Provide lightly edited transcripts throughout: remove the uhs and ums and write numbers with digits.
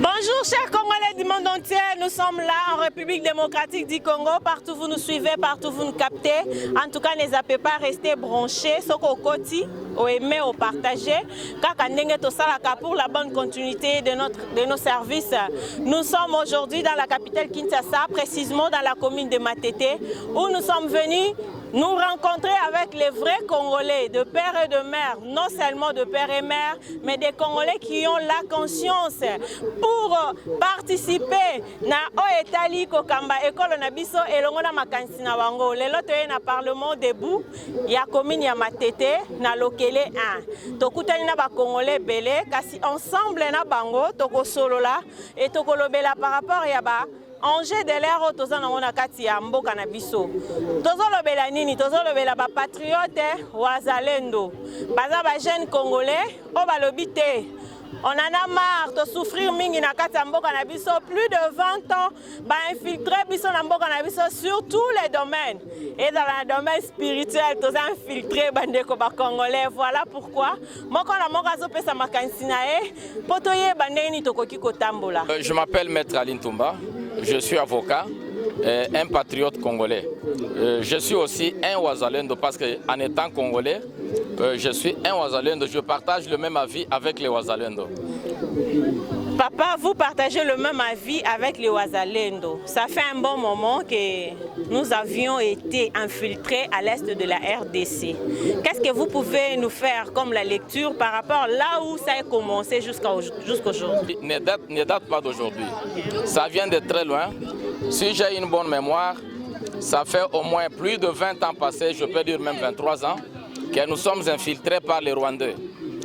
Bonjour chers Congolais du monde entier, nous sommes là en République démocratique du Congo, partout vous nous suivez, partout vous nous captez. En tout cas, ne zappez pas rester branchés, ce qu'on côté, au aimer, au partager, car pour la bonne continuité de nos services. Nous sommes aujourd'hui dans la capitale Kinshasa, précisément dans la commune de Matete, où nous sommes venus nous rencontrer avec les vrais Congolais de père et de mère, non seulement de père et mère, mais des Congolais qui ont la conscience pour participer na oetali kokamba école na biso elongo na makanisi na bango. Lelo toye na parlement debout ya commune ya Matete na lokele 1. Tokutani na ba Congolais belé kasi ensemble na bango toko solola et toko lobela par rapport ya ba enjeu de l'air toza nango na kati ya mboka na biso. Tozolobela nini? Tozolobela ba patriote wazalendo. Baza ba jeunes congolais o balobi te. On en a marre de souffrir mingi na kati ya mboka na biso, plus de 20 ans ba infiltrer biso na mboka na biso sur tous les domaines. Et dans le domaine spirituel, toza infiltrer bandeko ba congolais. Voilà pourquoi moko na moko azopesa makanisi na ye potoye bandeni tokoki kotambola. Je m'appelle Maître Aline Toumba. Je suis avocat, un patriote congolais. Je suis aussi un Ouazalendo parce qu'en étant congolais, je suis un Ouazalendo. Je partage le même avis avec les Ouazalendo. Papa, vous partagez le même avis avec les Ouazalendo. Ça fait un bon moment que nous avions été infiltrés à l'est de la RDC. Qu'est-ce que vous pouvez nous faire comme la lecture par rapport là où ça a commencé jusqu'aujourd'hui? Ne date pas d'aujourd'hui. Ça vient de très loin. Si j'ai une bonne mémoire, ça fait au moins plus de 20 ans passés, je peux dire même 23 ans, que nous sommes infiltrés par les Rwandais.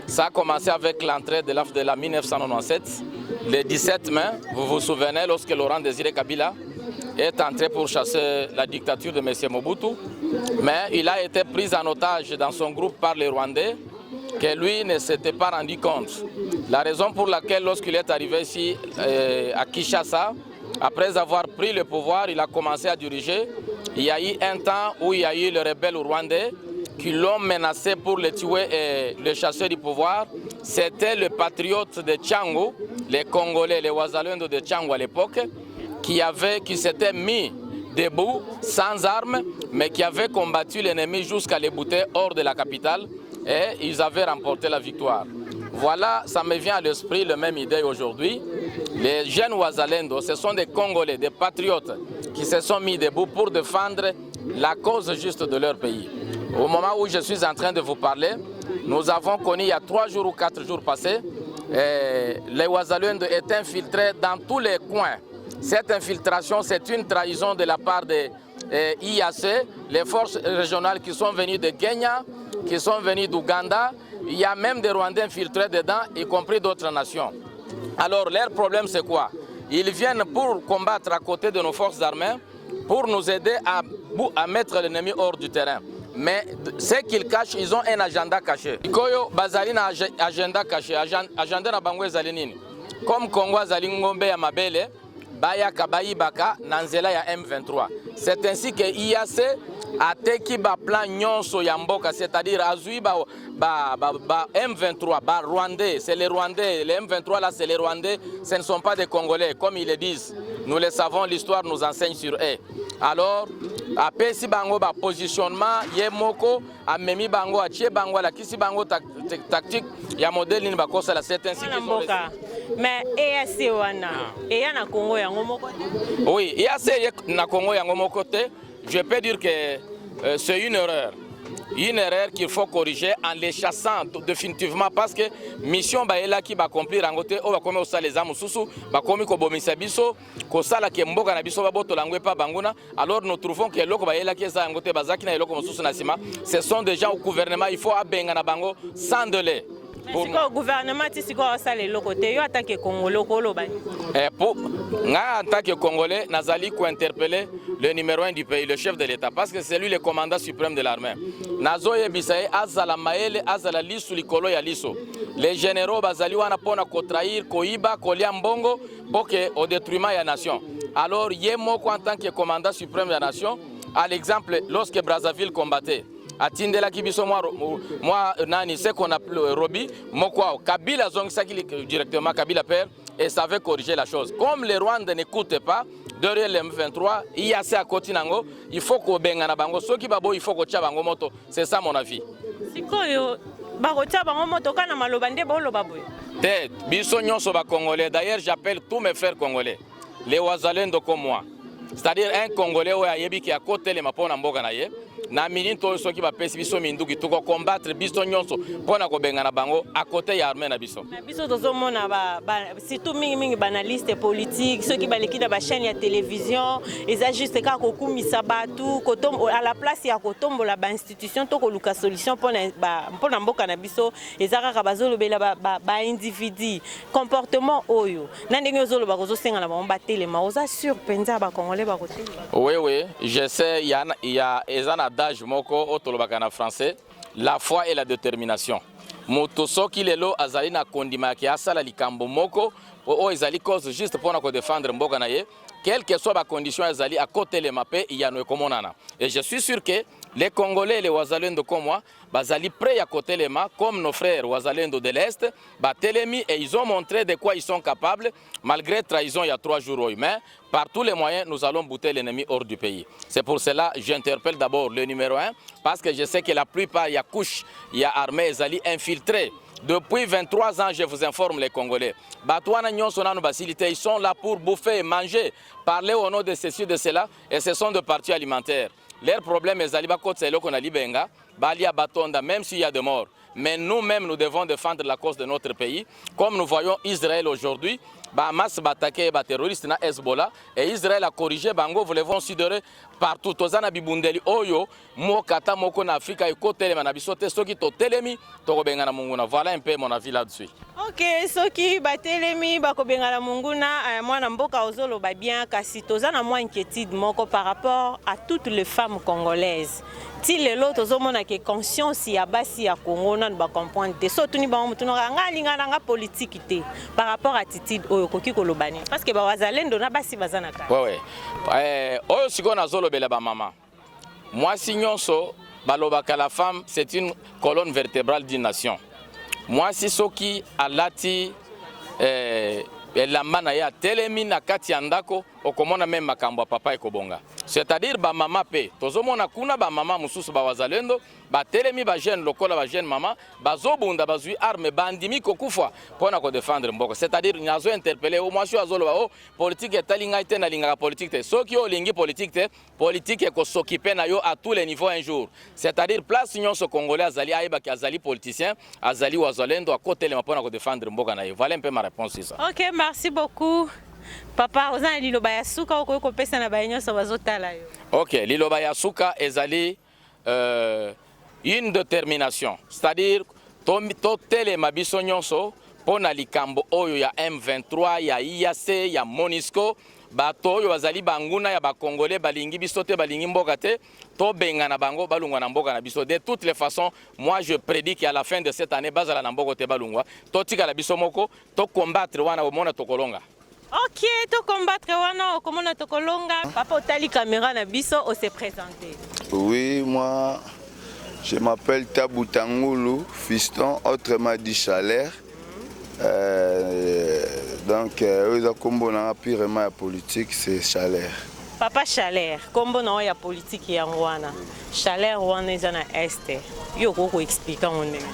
Ça a commencé avec l'entrée de la 1997, le 17 mai, vous vous souvenez, lorsque Laurent Désiré Kabila est entré pour chasser la dictature de M. Mobutu. Mais il a été pris en otage dans son groupe par les Rwandais, que lui ne s'était pas rendu compte. La raison pour laquelle, lorsqu'il est arrivé ici à Kinshasa, après avoir pris le pouvoir, il a commencé à diriger. Il y a eu un temps où il y a eu les rebelles rwandais qui l'ont menacé pour le tuer et le chasser du pouvoir. C'était le patriote de Tchango, les Congolais, les Ouazalendo de Tchango à l'époque, qui s'était mis debout, sans armes, mais qui avait combattu l'ennemi jusqu'à les bouter hors de la capitale et ils avaient remporté la victoire. Voilà, ça me vient à l'esprit la même idée aujourd'hui. Les jeunes Ouazalendo, ce sont des Congolais, des patriotes qui se sont mis debout pour défendre la cause juste de leur pays. Au moment où je suis en train de vous parler, nous avons connu il y a 3 jours ou 4 jours passés, les Ouazalendo étaient infiltrés dans tous les coins. Cette infiltration, c'est une trahison de la part des IAC, les forces régionales qui sont venues de Kenya, qui sont venues d'Ouganda. Il y a même des Rwandais infiltrés dedans, y compris d'autres nations. Alors, leur problème, c'est quoi? Ils viennent pour combattre à côté de nos forces armées, pour nous aider à mettre l'ennemi hors du terrain. Mais ce qu'ils cachent, ils ont un agenda caché. Koyo bazali na agenda caché, agenda na bango ezali nini? Comme Congo azali ngombe ya mabele, baya kabayi baka na nzela ya M23. C'est ainsi que IAC a teki ba plan nyonso ya mboka, c'est-à-dire azui ba M23, ba Rwandais, c'est les Rwandais, les M23 là c'est les Rwandais, ce ne sont pas des Congolais, comme ils le disent. Nous le savons, l'histoire nous enseigne sur eux. Alors, après si bango ba positionnement, yemoko, a memi bango, a tché bango, la kisi bango tactique, ya modèle ni bakosa la c'est ainsi qu'ils sont. Mais EAC wana, et ya na Congo ya ngomoko. Oui, EAC na Congo ya ngomoko te. Je peux dire que c'est une erreur. Une erreur qu'il faut corriger en les chassant définitivement parce que mission baela qui va accomplir en côté on va comme ça les âmes sous va comme ko bomisa biso ko sala ke mboka na biso ba boto langwe pa banguna. Alors nous trouvons que loko baela qui ça en côté bazaki na loko sous na sima ce sont des gens au gouvernement, il faut abenga na bango sans délai. Pour le gouvernement, si quoi ça les locaux, tu en tant que Congolais, en tant que Congolais, Nazali ko interpeller le numéro 1 du pays, le chef de l'État, parce que c'est lui le commandant suprême de l'armée. Nazoye bisaye azala maele azala lisu likolo ya liso. Les généraux bazali wana pona ko trahir, ko iba, ko lia mbongo pour que au détriment ya nation. Alors yemoko en tant que commandant suprême de la nation, à l'exemple lorsque Brazzaville combattait. Atindela kibiso moi nani c'est qu'on appelle Robi moko Kabila zongisaki directement Kabila père et ça veut corriger la chose. Comme les Rwandais n'écoutent pas, derrière les M23, il y a ça à côté nango, il faut qu'on bengana bango, ceux qui babo il faut qu'on tcha bango moto. C'est ça mon avis. C'est quoi barotia bango moto kana malobande bolo baboy. Tête, biso nyonso ba congolais. D'ailleurs, j'appelle tous mes frères congolais, les wazalendo comme moi. C'est-à-dire un Congolais qui a yebi qui a côté les mapona mboka na ye. Na minute to so ki ba pesi biso minduki to ko combattre biso nyonso pona ko benga na bango à côté ya armée na biso. Na biso tozo mona surtout mingi banaliste politique ceux qui baleki na ba chaîne ya télévision ils a juste ka ko kumisa batu à la place ya ko tombola ba institution to ko luka solution pona mboka na biso ezaka ka bazolo bela ba individu comportement oyo na ndenge ozolo ba kozo senga na ba telema oza surpenza ba congolais ba côté. Oui, je sais il y a ezana d'âge moko otolobaka na français, la foi et la détermination. Moto soki lelo azali na kondima ki asala likambo moko o ezali cause juste pour na ko défendre mboka na ye, quelle que soit la condition ezali à côté les mapé il y a no komonana. Et je suis sûr que les Congolais, les Wazalendo comme moi, bazali prêts à côté les mains, comme nos frères Wazalendo de l'Est, Telemi, et ils ont montré de quoi ils sont capables, malgré trahison il y a 3 jours. Mais par tous les moyens, nous allons bouter l'ennemi hors du pays. C'est pour cela que j'interpelle d'abord le numéro 1, parce que je sais que la plupart, il y a couche, il y a armée, ils infiltrés. Depuis 23 ans, je vous informe les Congolais. Ils sont là pour bouffer et manger, parler au nom de ceci, de cela, et ce sont des partis alimentaires. Leur problème est même s'il y a des morts. Mais nous-mêmes, nous devons défendre la cause de notre pays. Comme nous voyons Israël aujourd'hui, Hamas a attaqué les terroristes na Hezbollah et Israël a corrigé Bango, vous les considérer partout. Tozana bibundeli oyo mokata moko na Afrika et côté na bisote soki to telemi to bengana munguna. Voilà un peu mon avis là-dessus. OK, soki batelemi bako bengana munguna mwana mboka ozolo ba bien kasi tozana moins inquiétude moko par rapport à toutes les femmes congolaises. Si les autres ont une conscience ya basi ya Congo na ba comprendre te so tuni ba mutu nga linga politique te par rapport à attitude oyo koki kolobani parce que ba wazalendo na basi bazana ka. Ouais. Oyo siko na zolo bela ba mama. Moi signonso balobaka la femme c'est une colonne vertébrale d'une nation. Moi si soki alati la mana ya telemi na kati ya ndako okomona même makambo papa ekobonga. C'est-à-dire ba mama pe tozomona kuna ba mama mususu ba wazalendo ba telemi ba jeune lokola ba jeune mama bazobunda bazui arme bandimi kokufwa pona ko défendre mboko. C'est-à-dire nyazo interpeller au mwasho azolo ba o politique etalinga ite na linga politique te soki o lingi politique te politique ko s'occuper na yo à tous les niveaux un jour. C'est-à-dire place nyonso congolais azali aiba ki azali politicien azali wazalendo à côté les mapona ko défendre mboka na yo. Voilà un peu ma réponse ça. OK, merci beaucoup. Papa, vous avez liloba ya suka ou ko pesa na bayenyo so bazotala yo. OK, liloba ya suka ezali une détermination. C'est-à-dire to tele mabiso nyonso pona likambo oyo ya M23 ya IAC ya Monisco bato oyo bazali banguna ya ba congolais balingi biso te balingi mboka te to benga na bango balungwa na mboka na biso. De toutes les façons, moi je prédis qu'à la fin de cette année bazala na mboka te balungwa to tika la biso moko to combattre wana omona to kolonga. OK, to combattre wana okomona to kolonga. Papa otali caméra na biso o se présenter. Oui, moi je m'appelle Tabou Tangoulou, fiston, autrement dit Chalère. Donc, la combo na purement la politique, c'est Chalère. Papa Chalère, combo na ya politique ya wana. Chalère wana ezana este. Yo ko expliquer on est.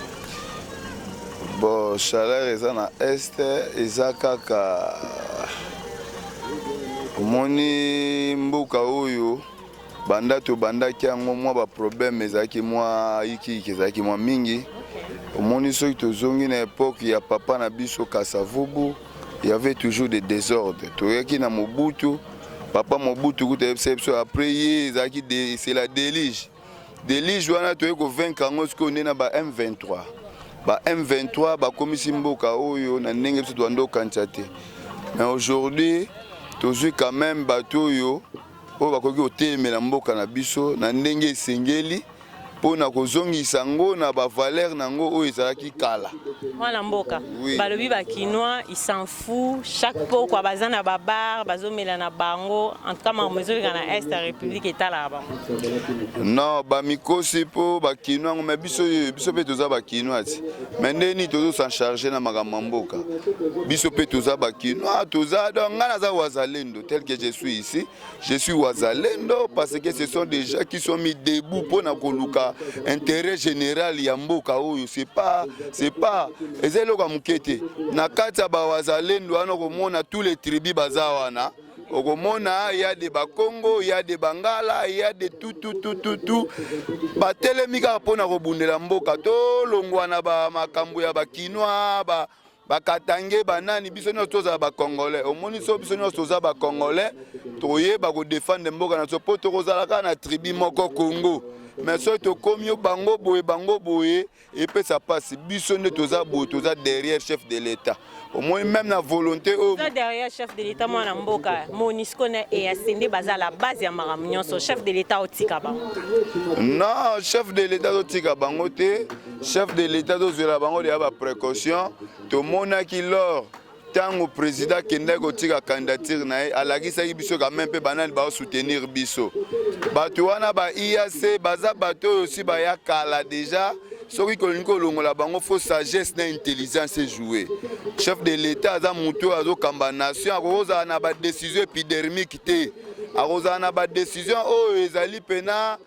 Bon, Chalère ezana este, ezakaka moni mbuka oyo banda to banda kiango mwa ba problème ezaki mwa iki ezaki mwa mingi. Moni soki tozongi na époque ya papa na biso Kasavubu, il y avait toujours des désordres. Toyaki na Mobutu, papa Mobutu kuta après c'est la délige. Délige wana toyeko vaincre ngo ce qu'on est na ba M23. Ba M23 ba komisi mboka oyo na ndenge biso twando kanchate. Mais aujourd'hui, tozui quand même bato yo o bakoki otemela mboka na biso na ndenge esengeli mpona kozongisa yango na bavaleur nango oyo ezalaki kala. Mwana mboka Oui. balobi bakinois ils s'en fout chaque pokwa baza na babar bazomela na bango en tout cas makambo ezoleka na est ya république etalaka bango. Non, bamikosi mpo bakinois yango me biso mpe toza bakinois ti me ndeni tozosan charge na makambo ya mboka biso mpe toza bakinois toza donc ngai naza wazalendo tel que je suis ici je suis wazalendo parce que ce sont des gens qui sont mis debout mpona koluka intérêt général ya mboka oyo c'est pas eza eloko ya moke te na kati ya bawazalendo wana okomona tous les tribus baza wana okomona ya de bakongo ya de bangala ya de tout batelemi kaka mpona kobundela mboka tolongwa na bamakambo ya bakinois bakatange banani biso nyonso tozala bakongolais omoni so biso nyonso toza bakongolais toyeba kodefendre mboka na biso mpo tokozala kaka na tribu moko Congo mais soki tokomi yo bango boye epesa mpasi biso nde toza boye toza derrière chef de l'état omoni même na volonté oyo derrière chef de l'état mwana mboka MONUSCO na EAC nde baza la base ya makambo nyonso chef de l'état otika bango. Non, chef de l'état totika bango te chef de l'état tozwela bango deya baprécaution tomonaki lors ntango président akendaki kotika candidature na ye alakisaki biso quand même mpe banani baosoutenir biso bato wana ba IAC baza bato oyo osi baya kala déjà soki kolingi kolongola bango fo sagesse na intelligence ejouer chef de l'état aza motu oyo azokamba nation akozala na badécision épidermique te akozala na badécision oyo ezali mpena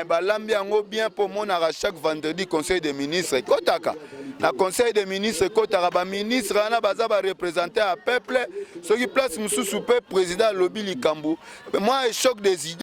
balambi yango bien mpo monaka chaque vendredi conseil des ministres ekotaka na conseil des ministres ekotaka baministre wana baza bareprésente ya peuple soki place mosusu mpe président alobi likambo moi échoc des idées